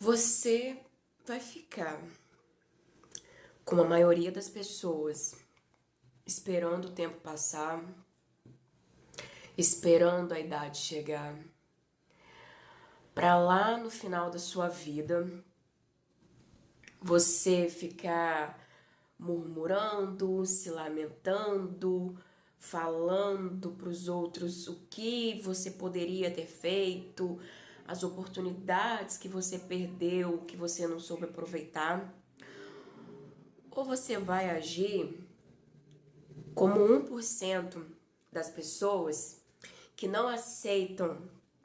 Você vai ficar, como a maioria das pessoas, esperando o tempo passar, esperando a idade chegar, para lá no final da sua vida, você ficar murmurando, se lamentando, falando para os outros o que você poderia ter feito, as oportunidades que você perdeu, que você não soube aproveitar. Ou você vai agir como 1% das pessoas que não aceitam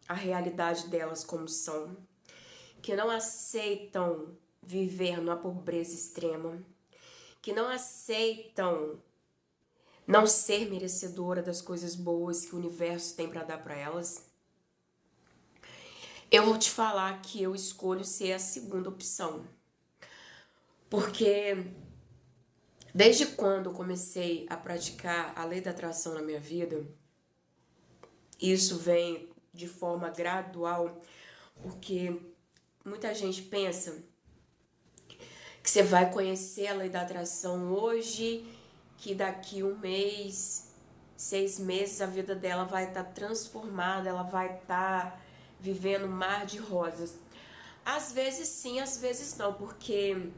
a realidade delas como são, que não aceitam viver numa pobreza extrema, que não aceitam não ser merecedora das coisas boas que o universo tem para dar para elas. Eu vou te falar que eu escolho ser a segunda opção. Porque desde quando eu comecei a praticar a lei da atração na minha vida, isso vem de forma gradual, porque muita gente pensa que você vai conhecer a lei da atração hoje, que daqui um mês, 6 meses, a vida dela vai estar transformada, ela vai estar vivendo um mar de rosas. Às vezes sim, às vezes não, porque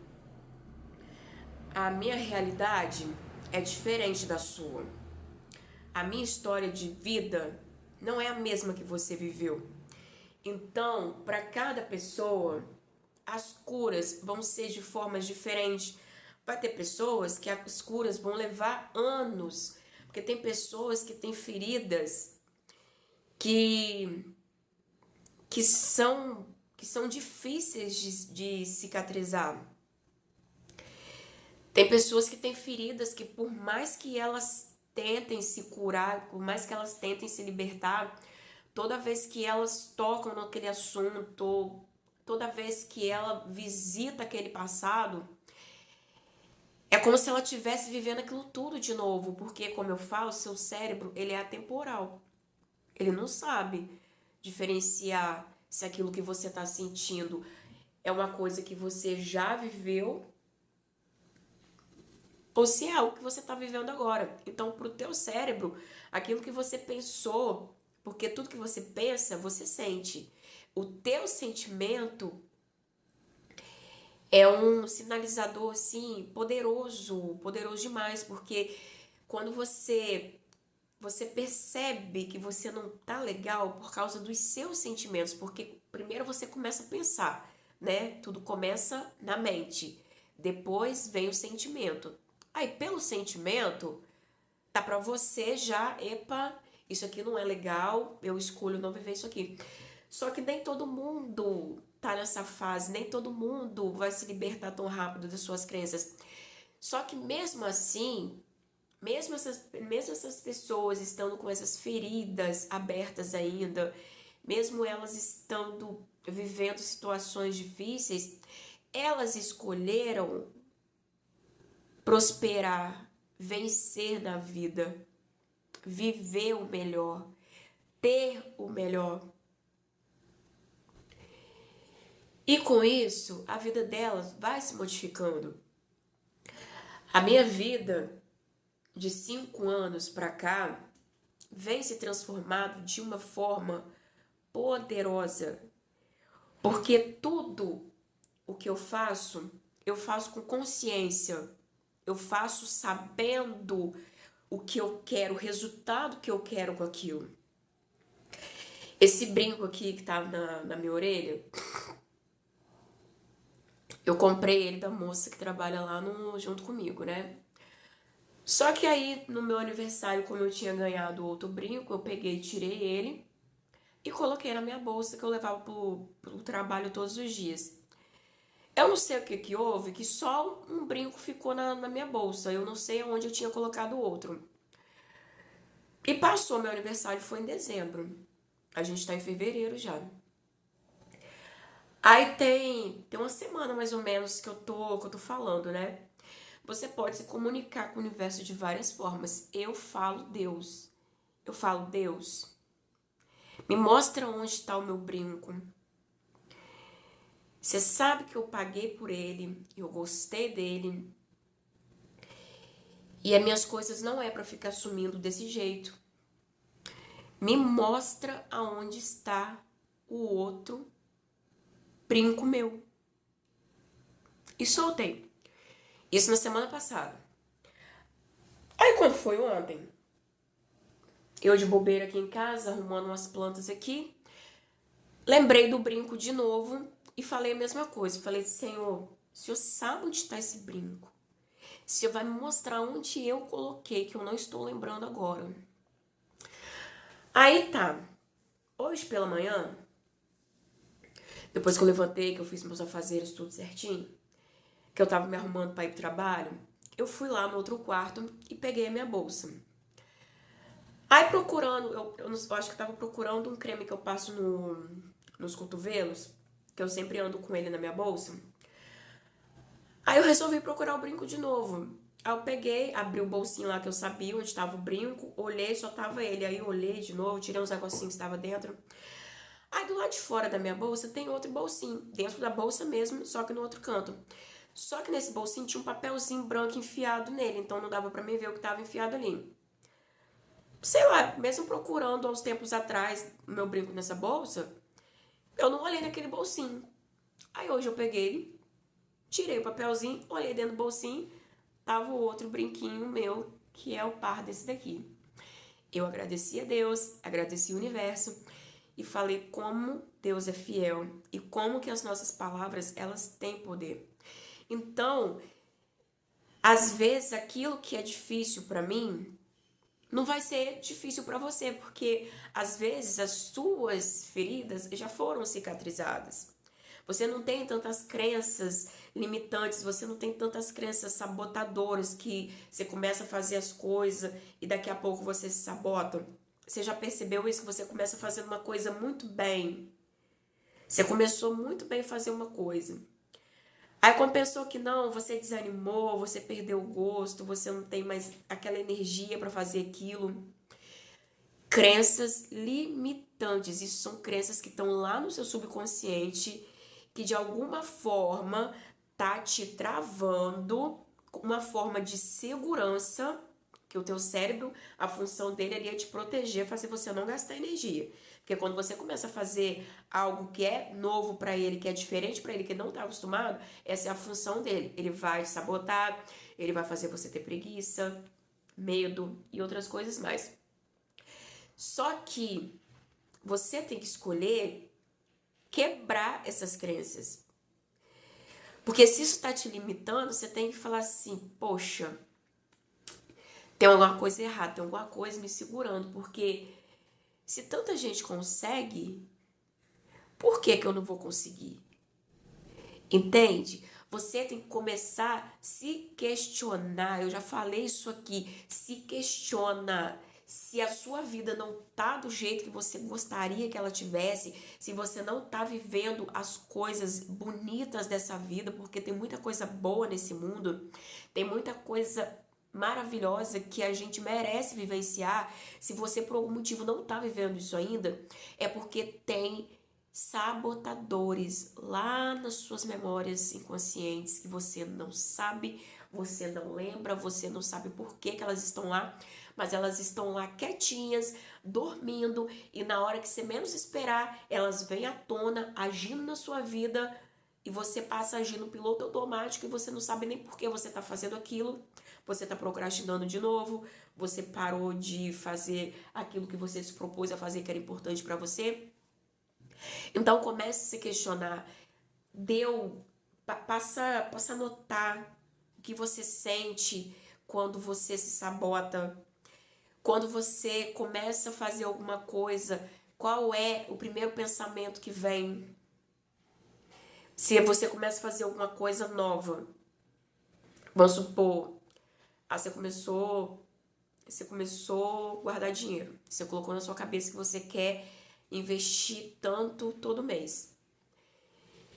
a minha realidade é diferente da sua. A minha história de vida não é a mesma que você viveu. Então, para cada pessoa, as curas vão ser de formas diferentes. Vai ter pessoas que as curas vão levar anos, porque tem pessoas que têm feridas que, que são difíceis de cicatrizar. Tem pessoas que têm feridas que, por mais que elas tentem se curar, por mais que elas tentem se libertar, toda vez que elas tocam naquele assunto, toda vez que ela visita aquele passado, é como se ela estivesse vivendo aquilo tudo de novo, porque, como eu falo, seu cérebro, ele é atemporal. Ele não sabe diferenciar se aquilo que você está sentindo é uma coisa que você já viveu ou se é algo que você está vivendo agora. Então, para o teu cérebro, aquilo que você pensou, porque tudo que você pensa, você sente. O teu sentimento é um sinalizador, assim, poderoso, poderoso demais, porque quando você percebe que você não tá legal por causa dos seus sentimentos, porque primeiro você começa a pensar, né? Tudo começa na mente, depois vem o sentimento. Aí, pelo sentimento, tá pra você já, epa, isso aqui não é legal, eu escolho não viver isso aqui. Só que nem todo mundo tá nessa fase, nem todo mundo vai se libertar tão rápido das suas crenças. Só que mesmo assim, mesmo essas pessoas estando com essas feridas abertas ainda, mesmo elas estando vivendo situações difíceis, elas escolheram prosperar, vencer na vida, viver o melhor, ter o melhor. E com isso, a vida delas vai se modificando. A minha vida, de 5 anos para cá, vem se transformando de uma forma poderosa. Porque tudo o que eu faço com consciência. Eu faço sabendo o que eu quero, o resultado que eu quero com aquilo. Esse brinco aqui que tá na minha orelha, eu comprei ele da moça que trabalha lá junto comigo, né? Só que aí, no meu aniversário, como eu tinha ganhado outro brinco, eu peguei, tirei ele e coloquei na minha bolsa que eu levava pro trabalho todos os dias. Eu não sei o que que houve, que só um brinco ficou na minha bolsa. Eu não sei aonde eu tinha colocado o outro. E passou, meu aniversário foi em dezembro. A gente tá em fevereiro já. Aí tem uma semana mais ou menos que eu tô falando, né? Você pode se comunicar com o universo de várias formas. Eu falo Deus. Eu falo, Deus, me mostra onde está o meu brinco. Você sabe que eu paguei por ele, eu gostei dele. E as minhas coisas não é pra ficar sumindo desse jeito. Me mostra aonde está o outro brinco meu. E soltei. Isso na semana passada. Aí quando foi ontem, eu de bobeira aqui em casa, arrumando umas plantas aqui, lembrei do brinco de novo e falei a mesma coisa. Falei, Senhor, o Senhor sabe onde está esse brinco. O Senhor vai me mostrar onde eu coloquei, que eu não estou lembrando agora. Aí tá. Hoje pela manhã, depois que eu levantei, que eu fiz meus afazeres tudo certinho, que eu tava me arrumando para ir pro trabalho, eu fui lá no outro quarto e peguei a minha bolsa. Aí procurando, eu acho que eu tava procurando um creme que eu passo nos cotovelos, que eu sempre ando com ele na minha bolsa. Aí eu resolvi procurar o brinco de novo. Aí eu peguei, abri o bolsinho lá que eu sabia onde estava o brinco, olhei, só tava ele. Aí eu olhei de novo, tirei uns negocinhos que estava dentro. Aí do lado de fora da minha bolsa tem outro bolsinho, dentro da bolsa mesmo, só que no outro canto. Só que nesse bolsinho tinha um papelzinho branco enfiado nele, então não dava pra mim ver o que tava enfiado ali. Sei lá, mesmo procurando há uns tempos atrás o meu brinco nessa bolsa, eu não olhei naquele bolsinho. Aí hoje eu peguei, tirei o papelzinho, olhei dentro do bolsinho, tava o outro brinquinho meu, que é o par desse daqui. Eu agradeci a Deus, agradeci o universo e falei como Deus é fiel e como que as nossas palavras, elas têm poder. Então, às vezes aquilo que é difícil pra mim não vai ser difícil pra você, porque às vezes as suas feridas já foram cicatrizadas. Você não tem tantas crenças limitantes, você não tem tantas crenças sabotadoras que você começa a fazer as coisas e daqui a pouco você se sabota. Você já percebeu isso? Que você começa fazendo uma coisa muito bem. Você começou muito bem a fazer uma coisa. Aí quando pensou que não, você desanimou, você perdeu o gosto, você não tem mais aquela energia para fazer aquilo. Crenças limitantes, isso são crenças que estão lá no seu subconsciente, que de alguma forma tá te travando, uma forma de segurança, que o teu cérebro, a função dele ali é te proteger, fazer você não gastar energia. Porque quando você começa a fazer algo que é novo para ele, que é diferente para ele, que não tá acostumado, essa é a função dele. Ele vai te sabotar, ele vai fazer você ter preguiça, medo e outras coisas mais. Só que você tem que escolher quebrar essas crenças. Porque se isso está te limitando, você tem que falar assim, poxa, tem alguma coisa errada, tem alguma coisa me segurando. Porque se tanta gente consegue, por que eu não vou conseguir? Entende? Você tem que começar a se questionar. Eu já falei isso aqui. Se questiona. Se a sua vida não tá do jeito que você gostaria que ela tivesse, se você não tá vivendo as coisas bonitas dessa vida, porque tem muita coisa boa nesse mundo, tem muita coisa maravilhosa que a gente merece vivenciar. Se você por algum motivo não tá vivendo isso ainda, é porque tem sabotadores lá nas suas memórias inconscientes que você não sabe, você não lembra, você não sabe por que elas estão lá, mas elas estão lá quietinhas, dormindo, e na hora que você menos esperar, elas vêm à tona, agindo na sua vida, e você passa a agir no piloto automático e você não sabe nem por que você está fazendo aquilo, você está procrastinando de novo, você parou de fazer aquilo que você se propôs a fazer que era importante para você. Então comece a se questionar, passa a notar o que você sente quando você se sabota, quando você começa a fazer alguma coisa, qual é o primeiro pensamento que vem? Se você começa a fazer alguma coisa nova, vamos supor, você começou a guardar dinheiro, você colocou na sua cabeça que você quer investir tanto todo mês,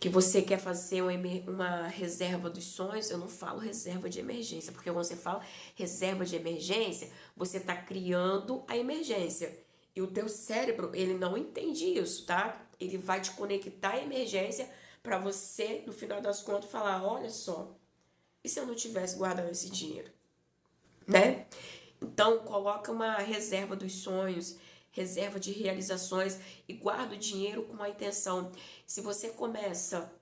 que você quer fazer uma reserva dos sonhos. Eu não falo reserva de emergência, porque quando você fala reserva de emergência, você está criando a emergência. E o teu cérebro, ele não entende isso, tá? Ele vai te conectar à emergência, para você, no final das contas, falar, olha só, e se eu não tivesse guardado esse dinheiro, né? Então, coloca uma reserva dos sonhos, reserva de realizações e guarda o dinheiro com uma intenção. Se você começa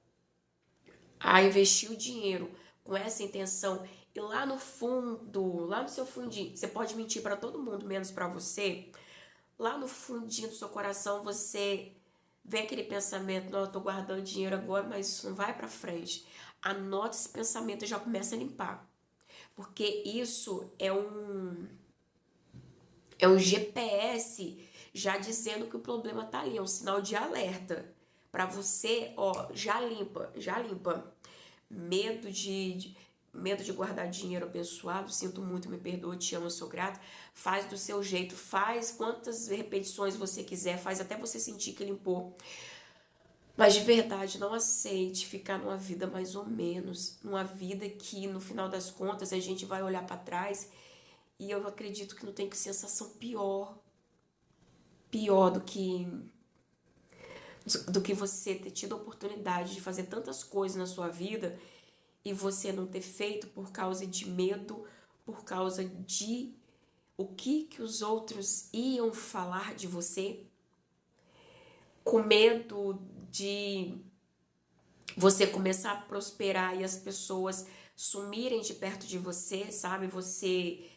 a investir o dinheiro com essa intenção e lá no fundo, lá no seu fundinho, você pode mentir para todo mundo, menos para você. Lá no fundinho do seu coração, você vê aquele pensamento, não, eu tô guardando dinheiro agora, mas isso não vai para frente. Anota esse pensamento e já começa a limpar. Porque isso é um GPS já dizendo que o problema tá ali, é um sinal de alerta. Para você, ó, já limpa, já limpa. Medo de guardar dinheiro abençoado, sinto muito, me perdoa, te amo, eu sou grata. Faz do seu jeito, faz quantas repetições você quiser, faz até você sentir que limpou. Mas de verdade, não aceite ficar numa vida mais ou menos, numa vida que no final das contas a gente vai olhar para trás e eu acredito que não tem que sensação pior do que você ter tido a oportunidade de fazer tantas coisas na sua vida e você não ter feito por causa de medo, por causa de o que os outros iam falar de você, com medo de você começar a prosperar e as pessoas sumirem de perto de você, sabe? Você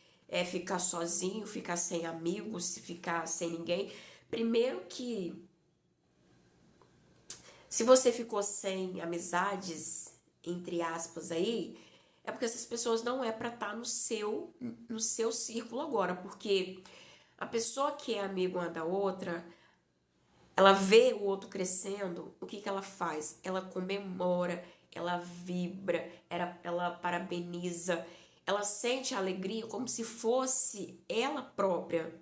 ficar sozinho, ficar sem amigos, ficar sem ninguém. Primeiro que se você ficou sem amizades, entre aspas aí, é porque essas pessoas não é para estar no seu círculo agora, porque a pessoa que é amiga uma da outra, ela vê o outro crescendo, o que ela faz? Ela comemora, ela vibra, ela parabeniza, ela sente a alegria como se fosse ela própria.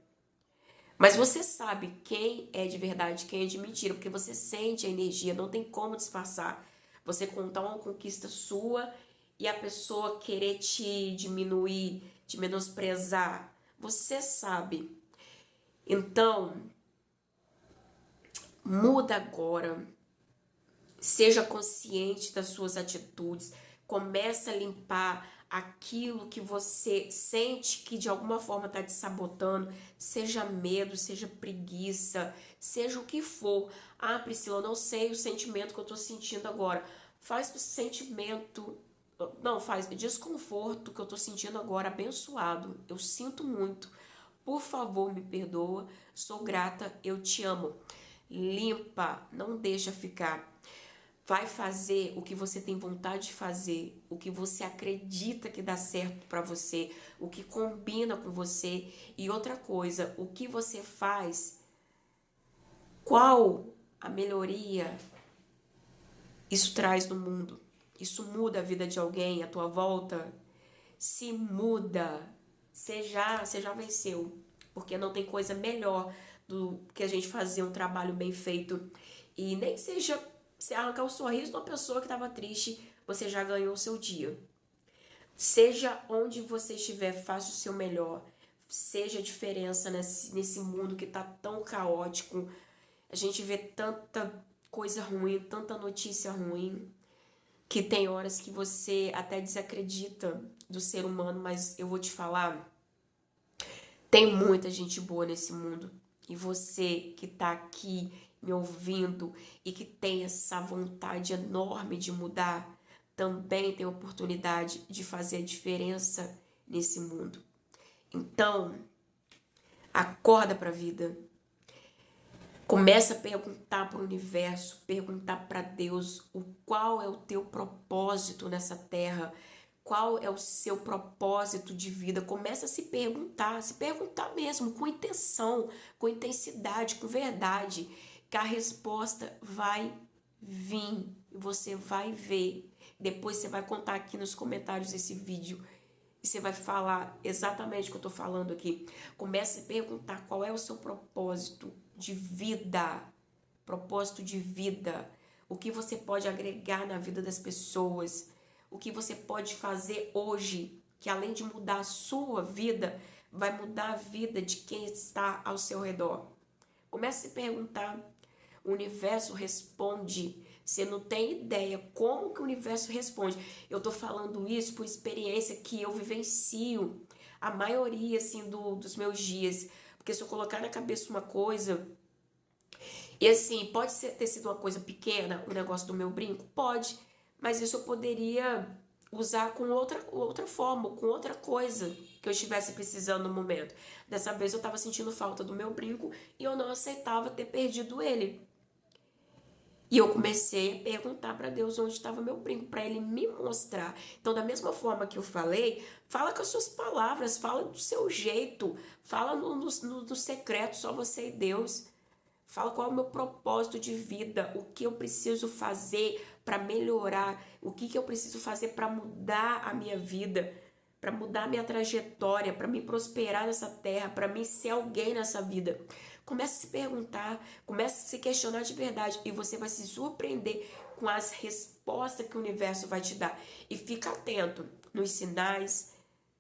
Mas você sabe quem é de verdade, quem é de mentira, porque você sente a energia, não tem como disfarçar. Você contar uma conquista sua e a pessoa querer te diminuir, te menosprezar. Você sabe. Então, muda agora. Seja consciente das suas atitudes. Começa a limpar aquilo que você sente que de alguma forma está te sabotando. Seja medo, seja preguiça, seja o que for. Ah, Priscila, eu não sei o sentimento que eu estou sentindo agora. Faz o sentimento... Não, faz desconforto que eu tô sentindo agora abençoado. Eu sinto muito. Por favor, me perdoa. Sou grata, eu te amo. Limpa, não deixa ficar. Vai fazer o que você tem vontade de fazer, o que você acredita que dá certo pra você, o que combina com você. E outra coisa, o que você faz, qual a melhoria isso traz no mundo? Isso muda a vida de alguém à tua volta? Se muda, você já venceu. Porque não tem coisa melhor do que a gente fazer um trabalho bem feito. E nem que seja você arrancar o sorriso de uma pessoa que estava triste, você já ganhou o seu dia. Seja onde você estiver, faça o seu melhor. Seja a diferença nesse mundo que tá tão caótico. A gente vê tanta coisa ruim, tanta notícia ruim, que tem horas que você até desacredita do ser humano, mas eu vou te falar, tem muita gente boa nesse mundo. E você que tá aqui me ouvindo e que tem essa vontade enorme de mudar, também tem oportunidade de fazer a diferença nesse mundo. Então, acorda pra vida. Começa a perguntar para o universo, perguntar para Deus qual é o teu propósito nessa terra, qual é o seu propósito de vida. Começa a se perguntar mesmo, com intenção, com intensidade, com verdade, que a resposta vai vir, você vai ver. Depois você vai contar aqui nos comentários desse vídeo e você vai falar exatamente o que eu tô falando aqui. Comece a perguntar qual é o seu propósito de vida. Propósito de vida. O que você pode agregar na vida das pessoas. O que você pode fazer hoje, que além de mudar a sua vida, vai mudar a vida de quem está ao seu redor. Comece a se perguntar O universo responde. Você não tem ideia como que o universo responde. Eu tô falando isso por experiência que eu vivencio a maioria, assim, dos meus dias. Porque se eu colocar na cabeça uma coisa... E assim, pode ter sido uma coisa pequena, o negócio do meu brinco? Pode. Mas isso eu poderia usar com outra forma, com outra coisa que eu estivesse precisando no momento. Dessa vez eu estava sentindo falta do meu brinco e eu não aceitava ter perdido ele. E eu comecei a perguntar para Deus onde estava meu brinco, para ele me mostrar. Então, da mesma forma que eu falei, fala com as suas palavras, fala do seu jeito, fala no secreto, só você e Deus. Fala qual é o meu propósito de vida, o que eu preciso fazer para melhorar, o que eu preciso fazer para mudar a minha vida, para mudar a minha trajetória, para me prosperar nessa terra, para me ser alguém nessa vida. Comece a se perguntar, comece a se questionar de verdade e você vai se surpreender com as respostas que o universo vai te dar. E fica atento nos sinais,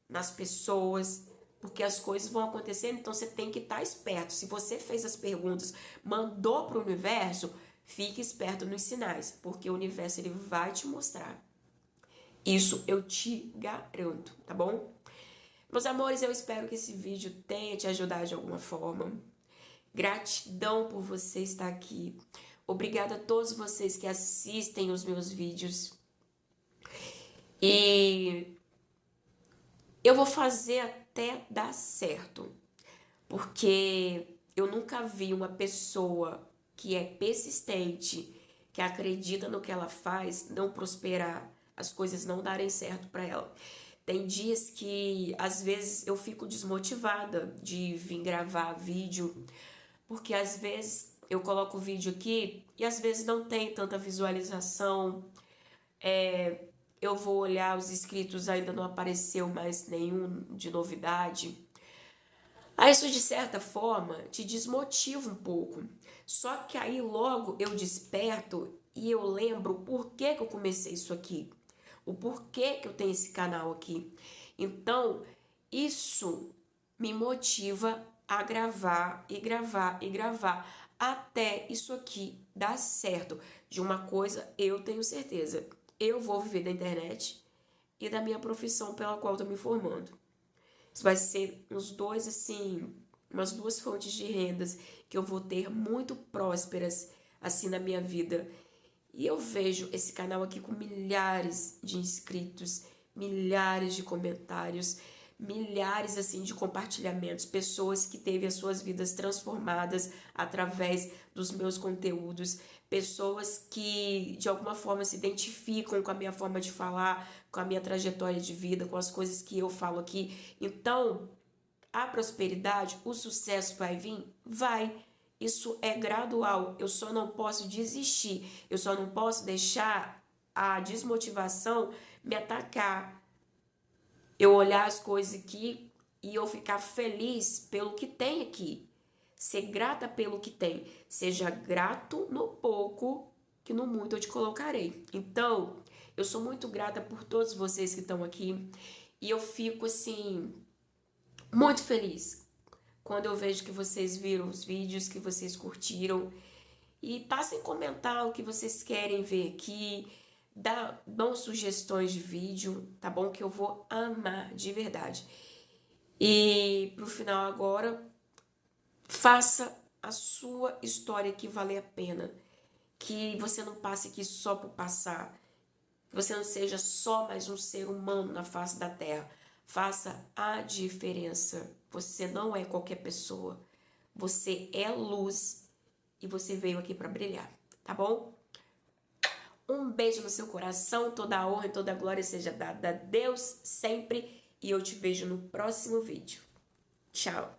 nas pessoas, porque as coisas vão acontecendo, então você tem que estar esperto. Se você fez as perguntas, mandou para o universo, fique esperto nos sinais, porque o universo ele vai te mostrar. Isso eu te garanto, tá bom? Meus amores, eu espero que esse vídeo tenha te ajudado de alguma forma. Gratidão por você estar aqui. Obrigada a todos vocês que assistem os meus vídeos. E eu vou fazer até dar certo, porque eu nunca vi uma pessoa que é persistente, que acredita no que ela faz, não prosperar, as coisas não darem certo para ela. Tem dias que, às vezes, eu fico desmotivada de vir gravar vídeo, porque às vezes eu coloco o vídeo aqui e às vezes não tem tanta visualização. Eu vou olhar os inscritos, ainda não apareceu mais nenhum de novidade. Aí isso, de certa forma, te desmotiva um pouco. Só que aí logo eu desperto e eu lembro o porquê que eu comecei isso aqui. O porquê que eu tenho esse canal aqui. Então, isso me motiva a gravar e gravar e gravar até isso aqui dar certo. De uma coisa eu tenho certeza. Eu vou viver da internet e da minha profissão pela qual eu tô me formando. Isso vai ser uns dois, assim, umas duas fontes de rendas que eu vou ter muito prósperas, assim, na minha vida. E eu vejo esse canal aqui com milhares de inscritos, milhares de comentários, milhares, assim, de compartilhamentos, pessoas que teve as suas vidas transformadas através dos meus conteúdos, pessoas que de alguma forma se identificam com a minha forma de falar, com a minha trajetória de vida, com as coisas que eu falo aqui. Então, a prosperidade, o sucesso vai vir? Vai. Isso é gradual. Eu só não posso desistir. Eu só não posso deixar a desmotivação me atacar. Eu olhar as coisas aqui e eu ficar feliz pelo que tem aqui. Ser grata pelo que tem. Seja grato no pouco, que no muito eu te colocarei. Então, eu sou muito grata por todos vocês que estão aqui. E eu fico, assim, muito feliz quando eu vejo que vocês viram os vídeos, que vocês curtiram. E passem a comentar o que vocês querem ver aqui. Dão sugestões de vídeo, tá bom? Que eu vou amar de verdade. E pro final agora, faça a sua história aqui valer a pena. Que você não passe aqui só por passar. Que você não seja só mais um ser humano na face da terra. Faça a diferença. Você não é qualquer pessoa. Você é luz e você veio aqui para brilhar, tá bom? Um beijo no seu coração, toda a honra e toda a glória seja dada a Deus sempre e eu te vejo no próximo vídeo. Tchau!